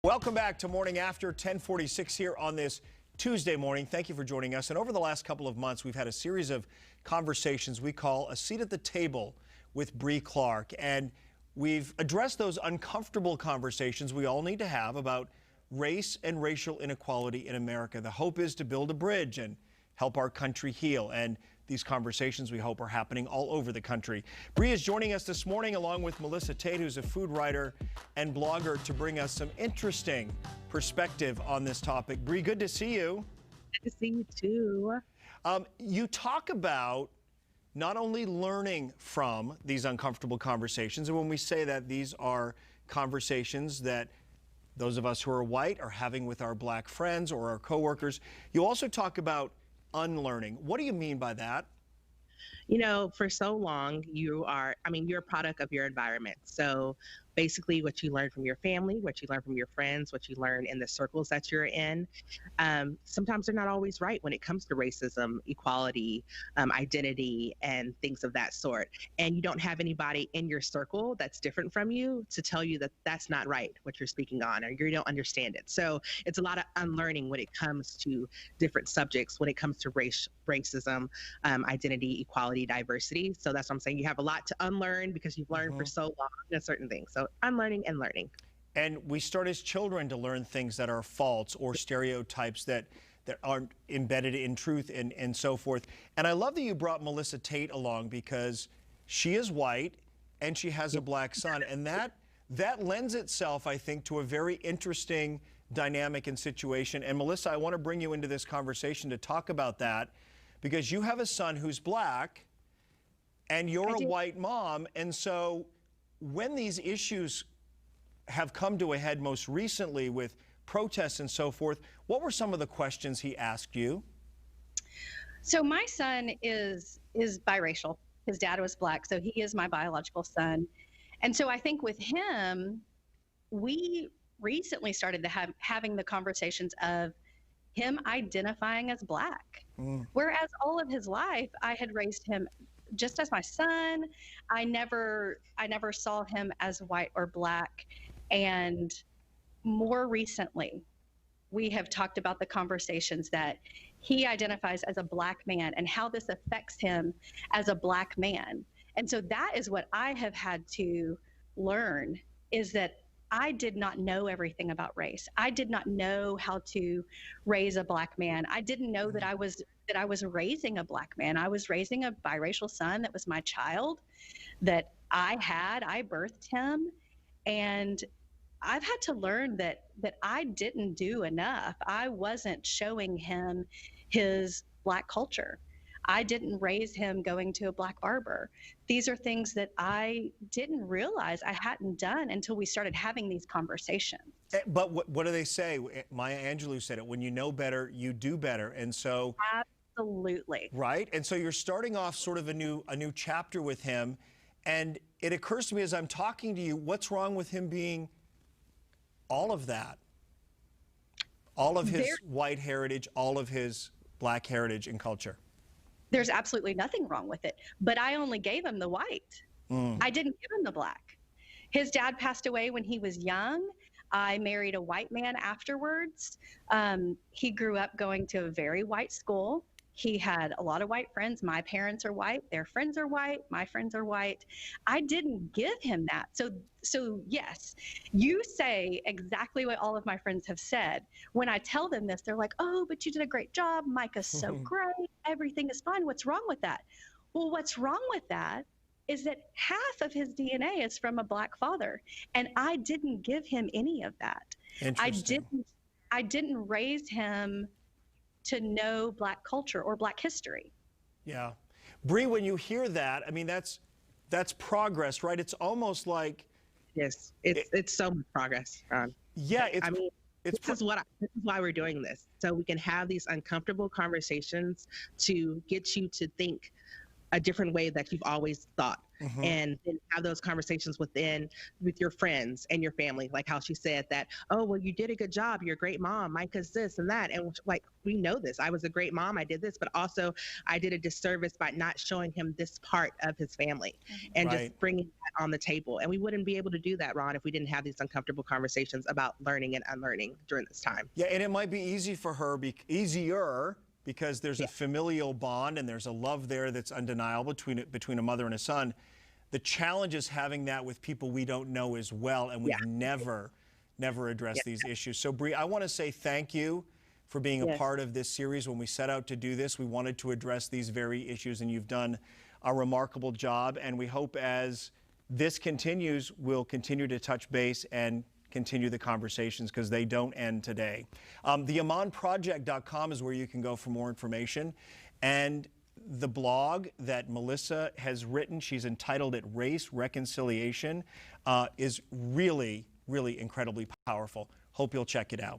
Welcome back to Morning After 1046 here on this Tuesday morning. Thank you for joining us. And over the last couple of months, we've had a series of conversations we call A Seat at the Table with Bree Clark. And we've addressed those uncomfortable conversations we all need to have about race and racial inequality in America. The hope is to build a bridge and help our country heal. And these conversations, we hope, are happening all over the country. Bree is joining us this morning along with Melissa Tate, who's a food writer and blogger, to bring us some interesting perspective on this topic. Bree, good to see you. Good to see you too. You talk about not only learning from these uncomfortable conversations, and when we say that, these are conversations that those of us who are white are having with our black friends or our coworkers. You also talk about unlearning. What do you mean by that? You know, for so long, you're a product of your environment. So basically what you learn from your family, what you learn from your friends, what you learn in the circles that you're in, sometimes they're not always right when it comes to racism, equality, identity, and things of that sort. And you don't have anybody in your circle that's different from you to tell you that that's not right, what you're speaking on, or you don't understand it. So it's a lot of unlearning when it comes to different subjects, when it comes to racism, identity, equality, diversity. So that's what I'm saying. You have a lot to unlearn because you've learned for so long in certain things. So unlearning and learning. And we start as children to learn things that are false or stereotypes that aren't embedded in truth and so forth. And I love that you brought Melissa Tate along because she is white and she has a black son. And that lends itself, I think, to a very interesting dynamic and situation. And Melissa, I want to bring you into this conversation to talk about that because you have a son who's black and you're a white mom. And so when these issues have come to a head most recently with protests and so forth, what were some of the questions he asked you? So my son is biracial. His dad was black, so he is my biological son. And so I think with him, we recently started to having the conversations of him identifying as black. Whereas all of his life, I had raised him just as my son. I never saw him as white or black. And more recently, we have talked about the conversations that he identifies as a black man and how this affects him as a black man. And so that is what I have had to learn, is that I did not know everything about race. I did not know how to raise a black man. I didn't know that I was raising a black man. I was raising a biracial son that was my child, that I birthed him. And I've had to learn that I didn't do enough. I wasn't showing him his black culture. I didn't raise him going to a black barber. These are things that I didn't realize I hadn't done until we started having these conversations. But what do they say? Maya Angelou said it, when you know better, you do better. And so absolutely. Right? And so you're starting off sort of a new chapter with him. And it occurs to me as I'm talking to you, what's wrong with him being all of that? All of his white heritage, all of his black heritage and culture. There's absolutely nothing wrong with it. But I only gave him the white. I didn't give him the black. His dad passed away when he was young. I married a white man afterwards. He grew up going to a very white school. He had a lot of white friends. My parents are white. Their friends are white. My friends are white. I didn't give him that. So yes, you say exactly what all of my friends have said. When I tell them this, they're like, oh, but you did a great job. Micah's so great. Everything is fine. What's wrong with that? Well, what's wrong with that is that half of his DNA is from a black father. And I didn't give him any of that. I didn't raise him to know black culture or black history. Yeah. Bree, when you hear that, I mean, that's progress, right? It's almost like... Yes, it's so much progress, Ron. Yeah, this is why we're doing this. So we can have these uncomfortable conversations to get you to think a different way that you've always thought. and then have those conversations with your friends and your family, like how she said that, oh, well, you did a good job, you're a great mom, Micah's this and that, and like, we know this, I was a great mom, I did this, but also I did a disservice by not showing him this part of his family and Right. just bringing that on the table. And we wouldn't be able to do that, Ron, if we didn't have these uncomfortable conversations about learning and unlearning during this time. Yeah, and it might be easy for her, easier because there's a familial bond and there's a love there that's undeniable between a mother and a son. The challenge is having that with people we don't know as well, and we've never addressed these issues. So, Bree, I want to say thank you for being a part of this series. When we set out to do this, we wanted to address these very issues, and you've done a remarkable job. And we hope as this continues, we'll continue to touch base and continue the conversations, because they don't end today. TheAmonProject.com is where you can go for more information. And the blog that Melissa has written, she's entitled it Race Reconciliation, is really, really incredibly powerful. Hope you'll check it out.